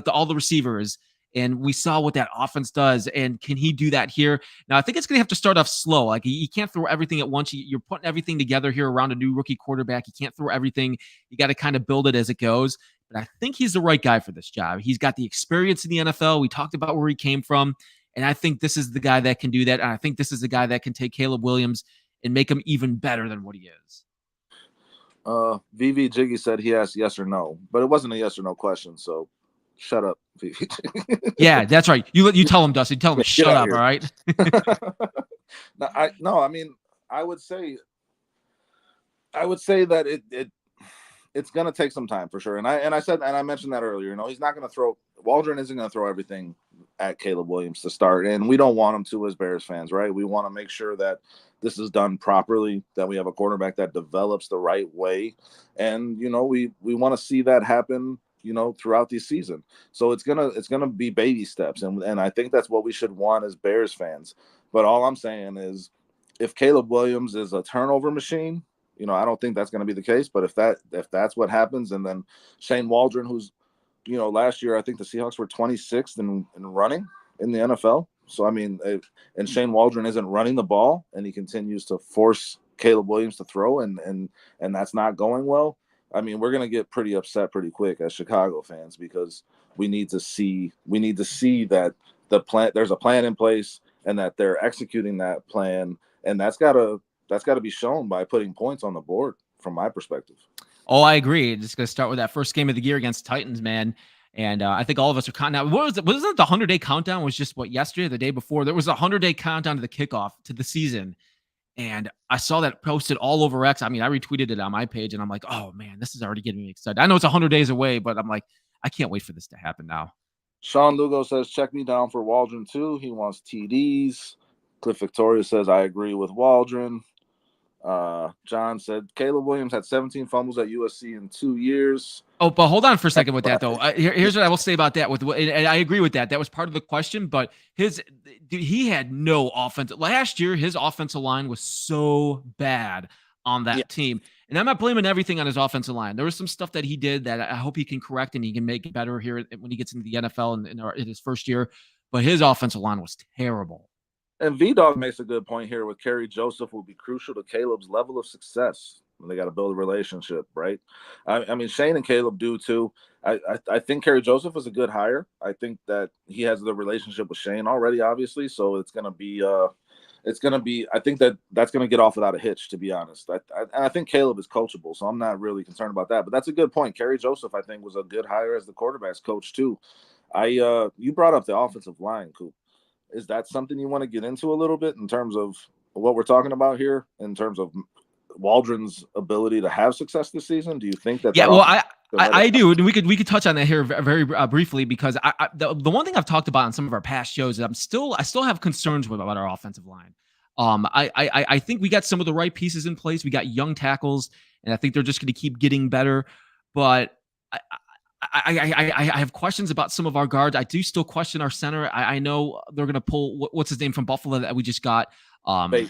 all the receivers. And we saw what that offense does. And can he do that here? Now, I think it's going to have to start off slow. Like, you can't throw everything at once. You're putting everything together here around a new rookie quarterback. You can't throw everything. You got to kind of build it as it goes. But I think he's the right guy for this job. He's got the experience in the NFL. We talked about where he came from. And I think this is the guy that can do that. And I think this is the guy that can take Caleb Williams and make him even better than what he is. VV Jiggy said he asked yes or no, but it wasn't a yes or no question. So shut up, VV. Yeah, that's right. You tell him, Dusty. Tell him to shut up. All right. I mean, I would say that it's going to take some time for sure. And I mentioned that earlier. You know, he's not going to throw. Waldron isn't going to throw everything at Caleb Williams to start, and we don't want him to as Bears fans, right? We want to make sure that this is done properly, that we have a quarterback that develops the right way, and you know, we want to see that happen, you know, throughout the season. So it's gonna be baby steps, and I think that's what we should want as Bears fans. But all I'm saying is, if Caleb Williams is a turnover machine, you know, I don't think that's going to be the case. But if that's what happens, and then Shane Waldron, who's, you know, last year I think the Seahawks were 26th in running in the NFL. So I mean, and Shane Waldron isn't running the ball, and he continues to force Caleb Williams to throw, and that's not going well. I mean, we're going to get pretty upset pretty quick as Chicago fans, because we need to see that there's a plan in place, and that they're executing that plan, and that's got to be shown by putting points on the board from my perspective. Oh, I agree. Just going to start with that first game of the year against Titans, man. And I think all of us are counting out. What was it? Wasn't it the 100-day countdown was just yesterday, the day before? There was a 100-day countdown to the kickoff to the season. And I saw that posted all over X. I mean, I retweeted it on my page, and I'm like, oh, man, this is already getting me excited. I know it's 100 days away, but I'm like, I can't wait for this to happen now. Sean Lugo says, check me down for Waldron, too. He wants TDs. Cliff Victoria says, I agree with Waldron. John said Caleb Williams had 17 fumbles at USC in 2 years. Oh, but hold on for a second with that, though. Here's what I will say about that. And I agree with that. That was part of the question, but he had no offense. Last year, his offensive line was so bad on that team. And I'm not blaming everything on his offensive line. There was some stuff that he did that I hope he can correct and he can make it better here when he gets into the NFL in his first year. But his offensive line was terrible. And V-Dog makes a good point here with Kerry Joseph will be crucial to Caleb's level of success. They got to build a relationship, right? I mean, Shane and Caleb do too. I think Kerry Joseph is a good hire. I think that he has the relationship with Shane already, obviously. So it's going to be, I think that's going to get off without a hitch, to be honest. I think Caleb is coachable, so I'm not really concerned about that. But that's a good point. Kerry Joseph, I think, was a good hire as the quarterback's coach too. You brought up the offensive line, Coop. Is that something you want to get into a little bit in terms of what we're talking about here, in terms of Waldron's ability to have success this season? Do you think that? Yeah, well, I do, and we could touch on that here very briefly, because the one thing I've talked about on some of our past shows is I still have concerns about our offensive line. I think we got some of the right pieces in place. We got young tackles, and I think they're just going to keep getting better. But I have questions about some of our guards. I do still question our center. I know they're going to pull what's his name from Buffalo that we just got. They're going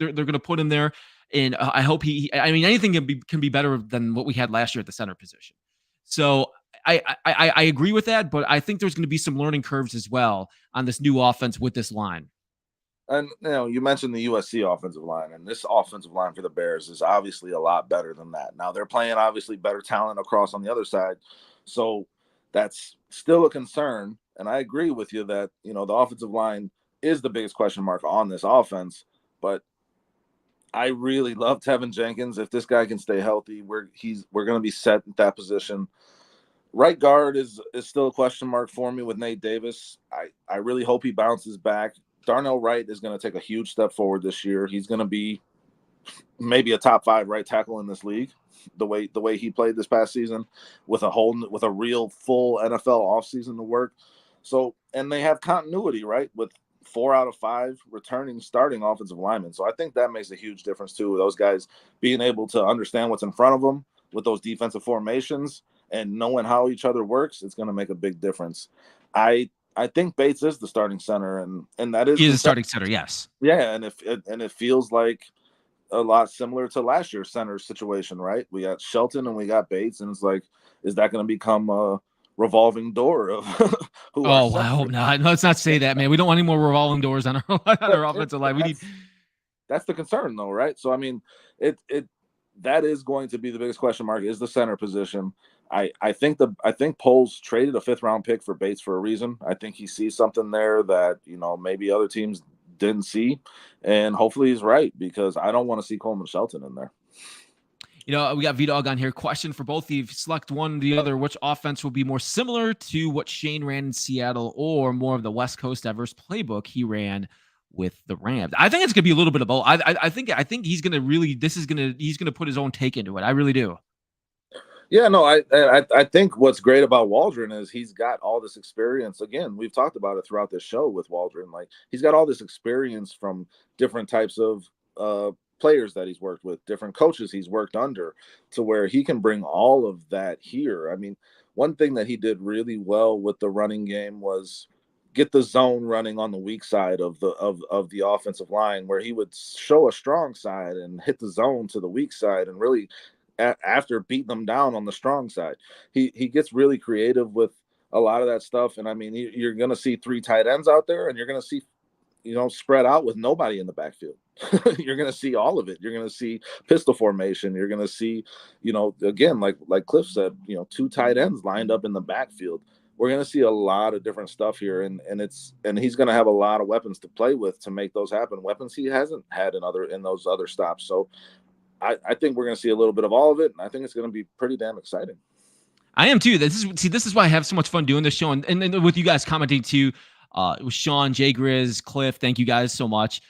to put him there, and I hope I mean, anything can be better than what we had last year at the center position. So I agree with that, but I think there's going to be some learning curves as well on this new offense with this line. And you know, you mentioned the USC offensive line, and this offensive line for the Bears is obviously a lot better than that. Now they're playing obviously better talent across on the other side, so that's still a concern. And I agree with you that, you know, the offensive line is the biggest question mark on this offense. But I really love Tevin Jenkins. If this guy can stay healthy, we're going to be set at that position. Right guard is still a question mark for me with Nate Davis. I really hope he bounces back. Darnell Wright is going to take a huge step forward this year. He's going to be maybe a top 5 right tackle in this league. The way he played this past season, with a real full NFL offseason to work. So, and they have continuity, right, with 4 out of 5 returning starting offensive linemen. So I think that makes a huge difference too. Those guys being able to understand what's in front of them with those defensive formations and knowing how each other works, it's going to make a big difference. I think Bates is the starting center, and that is he is a starting center. Yes. Yeah, and it feels like a lot similar to last year's center situation, right? We got Shelton and we got Bates, and it's like, is that going to become a revolving door of who? Oh, I hope not. Let's not say that, man. We don't want any more revolving doors on our offensive line. We need. That's the concern, though, right? So I mean, that is going to be the biggest question mark, is the center position. I think Poles traded a 5th-round pick for Bates for a reason. I think he sees something there that, maybe other teams didn't see, and hopefully he's right, because I don't want to see Coleman Shelton in there. We got V-Dog on here. Question for both of you. Select one or the other. Which offense will be more similar to what Shane ran in Seattle, or more of the West Coast diverse playbook he ran with the Rams? I think it's going to be a little bit of both. I think he's going to really, he's going to put his own take into it. I really do. Yeah, no, I think what's great about Waldron is he's got all this experience. Again, we've talked about it throughout this show with Waldron. Like, he's got all this experience from different types of players that he's worked with, different coaches he's worked under, to where he can bring all of that here. I mean, one thing that he did really well with the running game was get the zone running on the weak side of the offensive line, where he would show a strong side and hit the zone to the weak side, and really, after beating them down on the strong side, he gets really creative with a lot of that stuff. And I mean, you're going to see 3 tight ends out there, and you're going to see, spread out with nobody in the backfield. You're going to see all of it. You're going to see pistol formation. You're going to see, again, like Cliff said, 2 tight ends lined up in the backfield. We're going to see a lot of different stuff here, and he's going to have a lot of weapons to play with to make those happen. Weapons he hasn't had in those other stops. So I think we're going to see a little bit of all of it, and I think it's going to be pretty damn exciting. I am too. This is why I have so much fun doing this show, and with you guys commenting too, with Sean, Jay Grizz, Cliff. Thank you guys so much.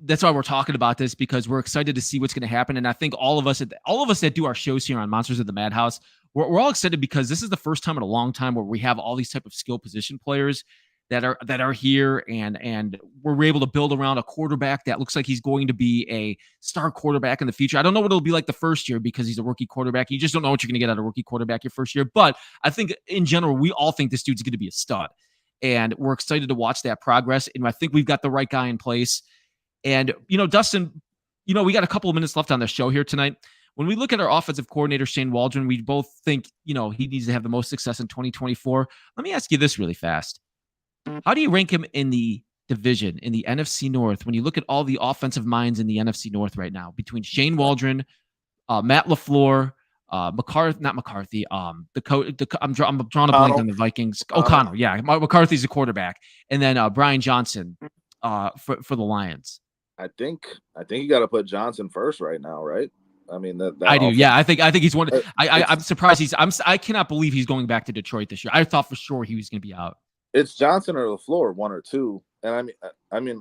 That's why we're talking about this, because we're excited to see what's going to happen, and I think all of us that do our shows here on Monsters of the Madhouse, we're all excited, because this is the first time in a long time where we have all these type of skill position players that are here, and we're able to build around a quarterback that looks like he's going to be a star quarterback in the future. I don't know what it'll be like the first year, because he's a rookie quarterback. You just don't know what you're going to get out of a rookie quarterback your first year. But I think in general, we all think this dude's going to be a stud, and we're excited to watch that progress. And I think we've got the right guy in place. And, Dustin, we got a couple of minutes left on the show here tonight. When we look at our offensive coordinator, Shane Waldron, we both think, he needs to have the most success in 2024. Let me ask you this really fast. How do you rank him in the division, in the NFC North, when you look at all the offensive minds in the NFC North right now, between Shane Waldron, Matt LaFleur, not McCarthy, I'm drawing a blank on the Vikings. O'Connell, yeah. McCarthy's the quarterback. And then Brian Johnson for the Lions. I think you got to put Johnson first right now, right? I mean, I do. Yeah, I think he's one. I'm surprised I cannot believe he's going back to Detroit this year. I thought for sure he was going to be out. It's Johnson or LaFleur, 1 or 2. And I mean,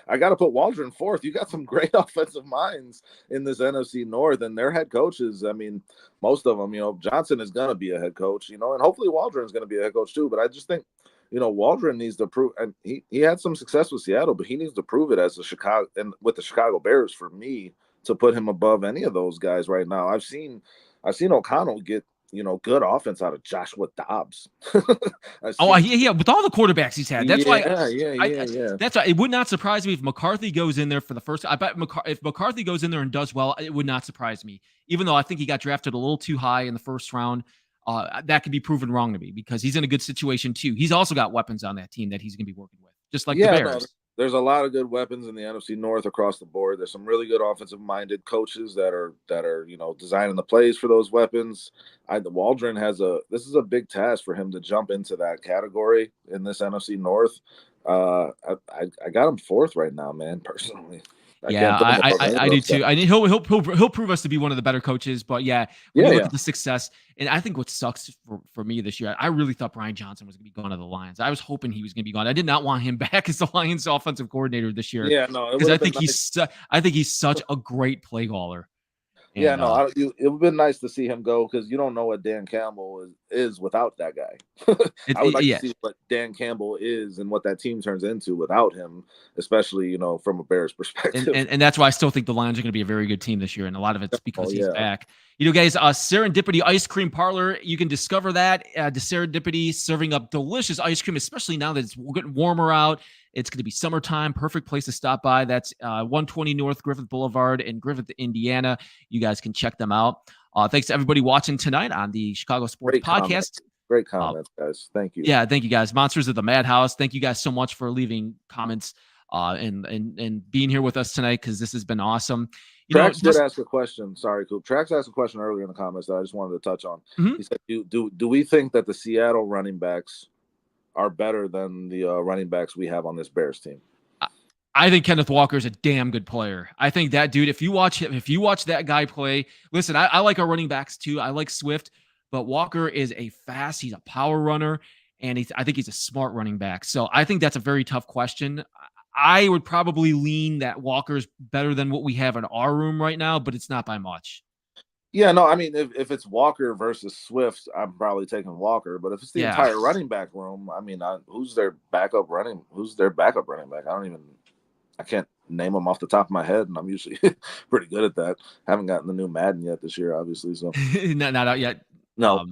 I got to put Waldron fourth. You got some great offensive minds in this NFC North, and their head coaches. I mean, most of them, Johnson is going to be a head coach, and hopefully Waldron is going to be a head coach too. But I just think, Waldron needs to prove, and he had some success with Seattle, but he needs to prove it as with the Chicago Bears for me to put him above any of those guys right now. I've seen O'Connell get, good offense out of Joshua Dobbs. Yeah. With all the quarterbacks he's had, that's why. Yeah. That's why it would not surprise me if McCarthy goes in there for the first. I bet if McCarthy goes in there and does well, it would not surprise me. Even though I think he got drafted a little too high in the first round, that could be proven wrong to me, because he's in a good situation too. He's also got weapons on that team that he's going to be working with, just like the Bears. There's a lot of good weapons in the NFC North across the board. There's some really good offensive-minded coaches that are designing the plays for those weapons. Waldron this is a big task for him to jump into that category in this NFC North. I got him fourth right now, man, personally. Yeah, put him above any I of do those too. guys. I mean, he'll prove us to be one of the better coaches. But yeah, when you look at the success, and I think what sucks for me this year, I really thought Brian Johnson was going to be gone to the Lions. I was hoping he was going to be gone. I did not want him back as the Lions offensive coordinator this year. Yeah, no, it because would I have been think nice. I think he's such a great play caller. Yeah, And no, it would have been nice to see him go because you don't know what Dan Campbell is without that guy. I would like to see what Dan Campbell is and what that team turns into without him, especially from a Bears perspective. And that's why I still think the Lions are going to be a very good team this year, and a lot of it's because he's back. Guys, Serendipity Ice Cream Parlor, you can discover that. The Serendipity serving up delicious ice cream, especially now that it's getting warmer out. It's going to be summertime. Perfect place to stop by. That's 120 North Griffith Boulevard in Griffith, Indiana. You guys can check them out. Thanks to everybody watching tonight on the Chicago Sports Podcast. Great comments, guys. Thank you. Yeah, thank you, guys. Monsters of the Madhouse. Thank you guys so much for leaving comments and being here with us tonight, because this has been awesome. Trax did ask a question. Sorry, Coop. Trax asked a question earlier in the comments that I just wanted to touch on. Mm-hmm. He said, "Do we think that the Seattle running backs are better than the running backs we have on this Bears team?" I think Kenneth Walker is a damn good player. I think that dude, if you watch that guy play, listen, I like our running backs too. I like Swift, but Walker is he's a power runner, and I think he's a smart running back. So I think that's a very tough question. I would probably lean that Walker's better than what we have in our room right now, but it's not by much. Yeah, no, I mean, if it's Walker versus Swift, I'm probably taking Walker. But if it's the entire running back room, I mean, who's their backup running back? I can't name them off the top of my head, and I'm usually pretty good at that. Haven't gotten the new Madden yet this year, obviously. So not out yet. No.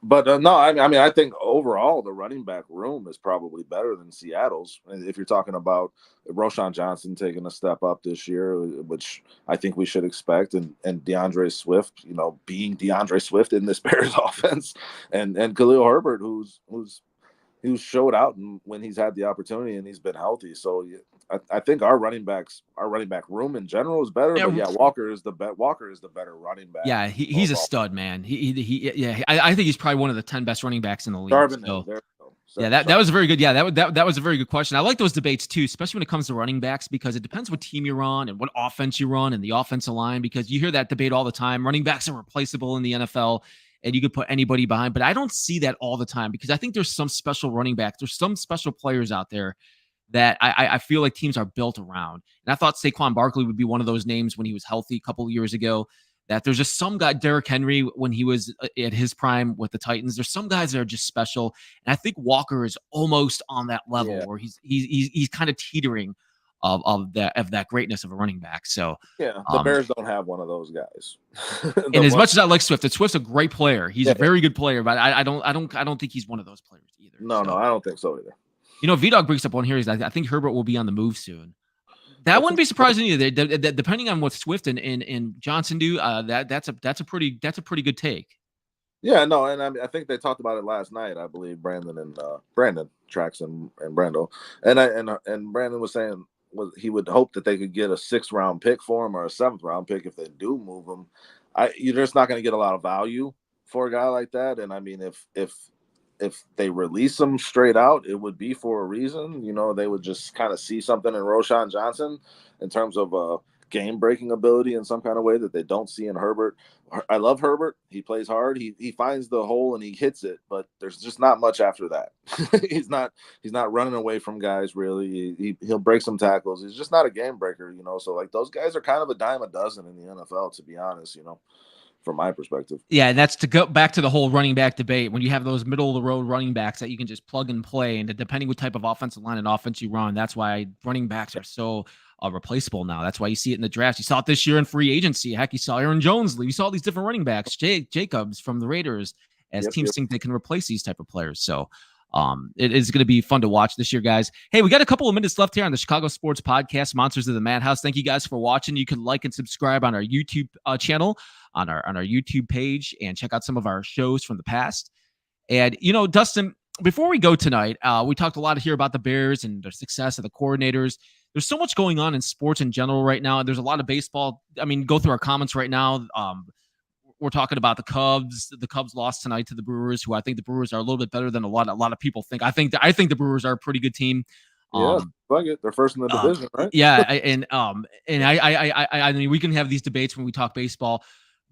But no, I mean, I think overall the running back room is probably better than Seattle's. If you're talking about Roschon Johnson taking a step up this year, which I think we should expect, and DeAndre Swift, being DeAndre Swift in this Bears offense, and Khalil Herbert, who's showed out when he's had the opportunity and he's been healthy. So I think our running back room in general is better. But yeah, Walker is the better running back. Yeah, he's a stud, man. I think he's probably one of the 10 best running backs in the league. That was a very good. Yeah, that was a very good question. I like those debates too, especially when it comes to running backs, because it depends what team you're on and what offense you run and the offensive line. Because you hear that debate all the time. Running backs are replaceable in the NFL, and you could put anybody behind. But I don't see that all the time, because I think there's some special running backs. There's some special players out there that I feel like teams are built around. And I thought Saquon Barkley would be one of those names when he was healthy a couple of years ago. That there's just some guy, Derrick Henry, when he was at his prime with the Titans, there's some guys that are just special. And I think Walker is almost on that level where he's kind of teetering of that greatness of a running back. So the Bears don't have one of those guys. And as much as I like Swift, Swift's a great player. He's a very good player, but I don't think he's one of those players either. No, I don't think so either. VDog brings up one here. I think Herbert will be on the move soon. That wouldn't be surprising either. Depending on what Swift and Johnson do, that's a pretty good take. Yeah, no, and I think they talked about it last night. I believe Brandon Trax and Brando, and Brandon was saying he would hope that they could get a 6th round pick for him or a 7th round pick if they do move him. You're just not going to get a lot of value for a guy like that. And I mean, if they release him straight out, it would be for a reason. They would just kind of see something in Roschon Johnson in terms of game-breaking ability in some kind of way that they don't see in Herbert. I love Herbert. He plays hard. He finds the hole and he hits it, but there's just not much after that. He's not running away from guys really. He'll break some tackles. He's just not a game breaker, So like those guys are kind of a dime a dozen in the NFL, to be honest, from my perspective. Yeah, and that's to go back to the whole running back debate. When you have those middle of the road running backs that you can just plug and play, and depending what type of offensive line and offense you run, that's why running backs are so replaceable now. That's why you see it in the draft. You saw it this year in free agency. Heck, you saw Aaron Jones leave. You saw all these different running backs, Jacobs from the Raiders, as teams think they can replace these type of players. So it is going to be fun to watch this year, guys. Hey, we got a couple of minutes left here on the Chicago Sports Podcast, Monsters of the Madhouse. Thank you guys for watching. You can like and subscribe on our YouTube channel, on our YouTube page, and check out some of our shows from the past. And, Dustin, before we go tonight, we talked a lot here about the Bears and their success of the coordinators. There's so much going on in sports in general right now. There's a lot of baseball. I mean, go through our comments right now. We're talking about the Cubs. The Cubs lost tonight to the Brewers, who I think the Brewers are a little bit better than a lot of people think. I think the Brewers are a pretty good team. Yeah, fuck it. They're first in the division, right? Yeah, I mean, we can have these debates when we talk baseball,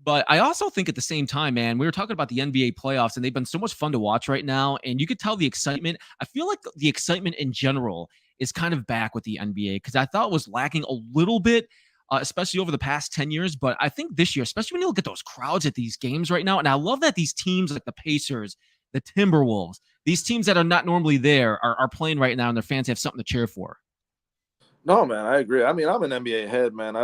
but I also think at the same time, man, we were talking about the NBA playoffs, and they've been so much fun to watch right now, and you could tell the excitement. I feel like the excitement in general is kind of back with the NBA because I thought it was lacking a little bit. Especially over the past 10 years. But I think this year, especially when you look at those crowds at these games right now, and I love that these teams like the Pacers, the Timberwolves, these teams that are not normally there are playing right now, and their fans have something to cheer for. No, man, I agree. I mean, I'm an NBA head, man.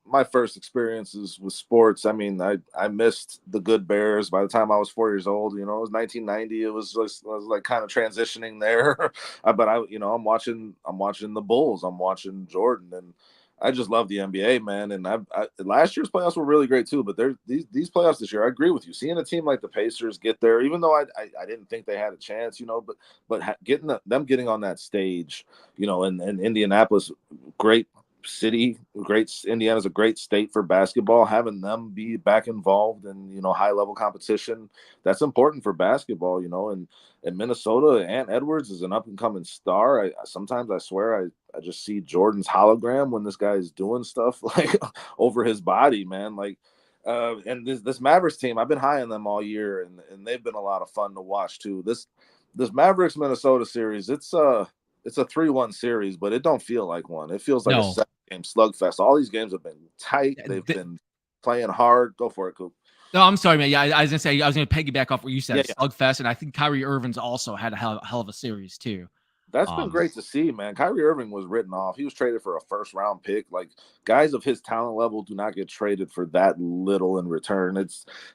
My first experiences with sports. I mean, I missed the good Bears by the time I was 4 years old. You know, it was 1990. It was just, I was like kind of transitioning there. But I'm watching the Bulls. I'm watching Jordan, and I just love the NBA, man. And last year's playoffs were really great too. But there's these playoffs this year. I agree with you. Seeing a team like the Pacers get there, even though I didn't think they had a chance, you know, but them getting on that stage, you know, and Indianapolis, great city, great. Indiana's a great state for basketball. Having them be back involved in, you know, high level competition, that's important for basketball, you know. And Minnesota, Ant Edwards is an up and coming star. Sometimes I swear I just see Jordan's hologram when this guy is doing stuff like over his body, man. Like, and this Mavericks team, I've been high on them all year, and they've been a lot of fun to watch too. This Mavericks Minnesota series, it's a 3-1 series, but it don't feel like one. It feels like a 7-game slugfest. All these games have been tight. They've been playing hard. Go for it, Coop. No, I'm sorry, man. Yeah, I was gonna say I was gonna piggyback off what you said, Yeah. slugfest, and I think Kyrie Irving's also had a hell of a series too. That's been great to see, man. Kyrie Irving was written off. He was traded for a first-round pick. Like, guys of his talent level do not get traded for that little in return.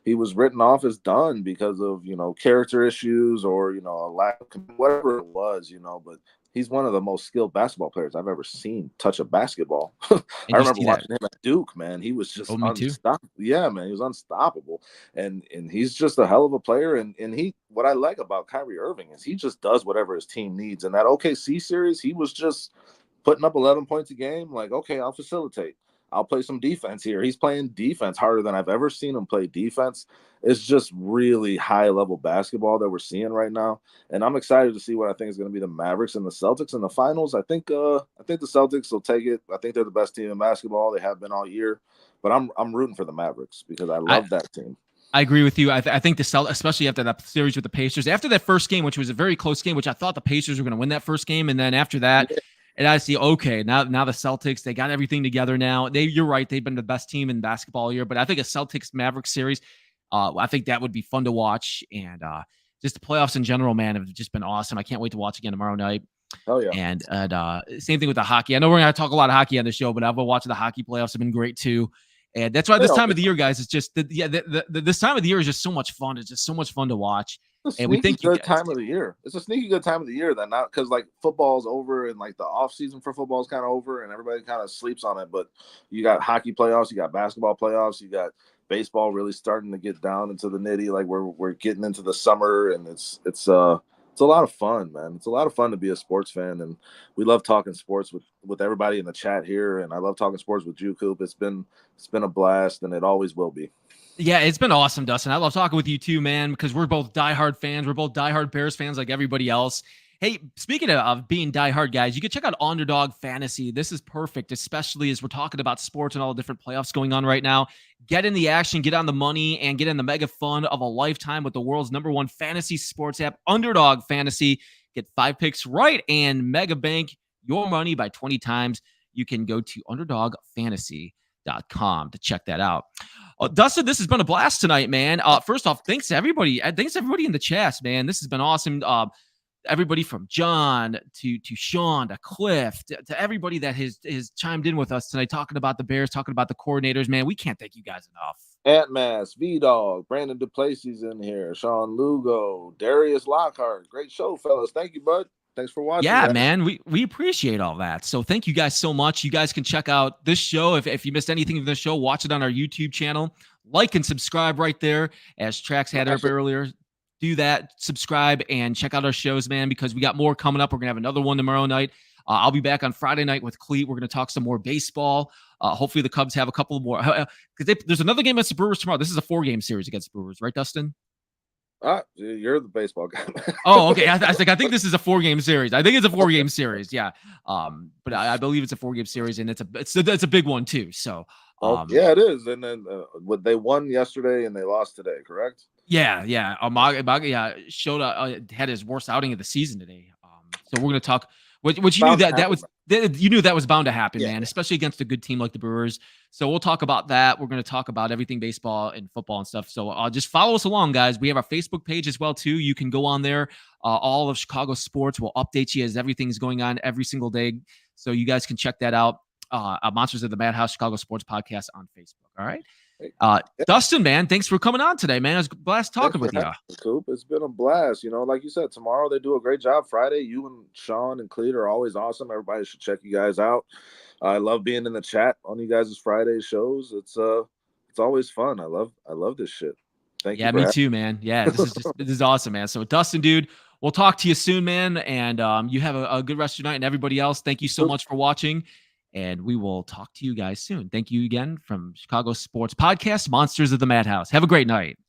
He was written off as done because of, you know, character issues or, you know, a lack of whatever it was, you know. But he's one of the most skilled basketball players I've ever seen touch a basketball. I remember watching him at Duke, man. He was just unstoppable. Yeah, man, he was unstoppable. And he's just a hell of a player. And what I like about Kyrie Irving is he just does whatever his team needs. And that OKC series, he was just putting up 11 points a game. Like, okay, I'll facilitate. I'll play some defense here. He's playing defense harder than I've ever seen him play defense. It's just really high level basketball that we're seeing right now. And I'm excited to see what I think is going to be the Mavericks and the Celtics in the finals. I think the Celtics will take it. I think they're the best team in basketball. They have been all year. But I'm rooting for the Mavericks because I love that team. I agree with you. I think the Celtics, especially after that series with the Pacers, after that first game, which was a very close game, which I thought the Pacers were going to win that first game, and then after that, and I see, okay, now the Celtics, they got everything together now. You're right, they've been the best team in basketball all year, but I think a Celtics Mavericks series, I think that would be fun to watch, and just the playoffs in general, man, have just been awesome. I can't wait to watch again tomorrow night. Oh yeah, and same thing with the hockey. I know we're going to talk a lot of hockey on the show, but I've been watching the hockey playoffs have been great too. And that's why this time of the year, guys, it's just this time of the year is just so much fun. It's just so much fun to watch. And we think good time of the year. It's a sneaky good time of the year that not because like football's over and like the off season for football is kind of over and everybody kind of sleeps on it. But you got hockey playoffs, you got basketball playoffs, you got baseball really starting to get down into the nitty. Like we're getting into the summer and it's a lot of fun, man. It's a lot of fun to be a sports fan, and we love talking sports with everybody in the chat here. And I love talking sports with you, Coop. It's been a blast, and it always will be. Yeah, it's been awesome, Dustin. I love talking with you too, man, because we're both diehard fans. We're both diehard Bears fans like everybody else. Hey, speaking of being diehard, guys, you can check out Underdog Fantasy. This is perfect, especially as we're talking about sports and all the different playoffs going on right now. Get in the action, get on the money, and get in the mega fun of a lifetime with the world's #1 fantasy sports app, Underdog Fantasy. Get 5 picks right and mega bank your money by 20 times. You can go to UnderdogFantasy.com to check that out. Dustin, this has been a blast tonight, man. First off, thanks to everybody. Thanks to everybody in the chats, man. This has been awesome. Everybody from John to Sean to Cliff to everybody that has chimed in with us tonight, talking about the Bears, talking about the coordinators, man. We can't thank you guys enough. Ant Mass, V-Dog, Brandon DePlacy's in here, Sean Lugo, Darius Lockhart. Great show, fellas. Thank you, bud. Thanks for watching. Yeah, guys. Man, we appreciate all that. So thank you guys so much. You guys can check out this show. If you missed anything of this show, watch it on our YouTube channel. Like and subscribe right there, as Trax had up earlier. Do that, subscribe, and check out our shows, man, because we got more coming up. We're going to have another one tomorrow night. I'll be back on Friday night with Cleet. We're going to talk some more baseball. Hopefully the Cubs have a couple more. Because there's another game against the Brewers tomorrow. This is a 4-game series against the Brewers, right, Dustin? You're the baseball guy. Oh, okay. I think this is a 4-game series. I think it's a 4-game series. Yeah. But I believe it's a 4-game series, and it's a big one too. So, yeah, it is. And then they won yesterday and they lost today, correct? Yeah. Maga showed had his worst outing of the season today. So we're gonna talk. Which you knew that was you knew that was bound to happen, man. Especially against a good team like the Brewers. So we'll talk about that. We're gonna talk about everything baseball and football and stuff. So just follow us along, guys. We have our Facebook page as well too. You can go on there. All of Chicago sports will update you as everything's going on every single day. So you guys can check that out. Monsters of the Madhouse Chicago Sports Podcast on Facebook. All right. Dustin, man, thanks for coming on today, man. It was a blast talking with you. Coop, it's been a blast. Like you said, tomorrow they do a great job. Friday, you and Sean and Cleet are always awesome. Everybody should check you guys out. I love being in the chat on you guys' Friday shows. It's always fun. I love this shit. Thank you. Yeah, me too, man. Yeah, this is awesome, man. So Dustin, dude, we'll talk to you soon, man. And you have a good rest of your night. And everybody else, thank you so much for watching. And we will talk to you guys soon. Thank you again from Chicago Sports Podcast, Monsters of the Madhouse. Have a great night.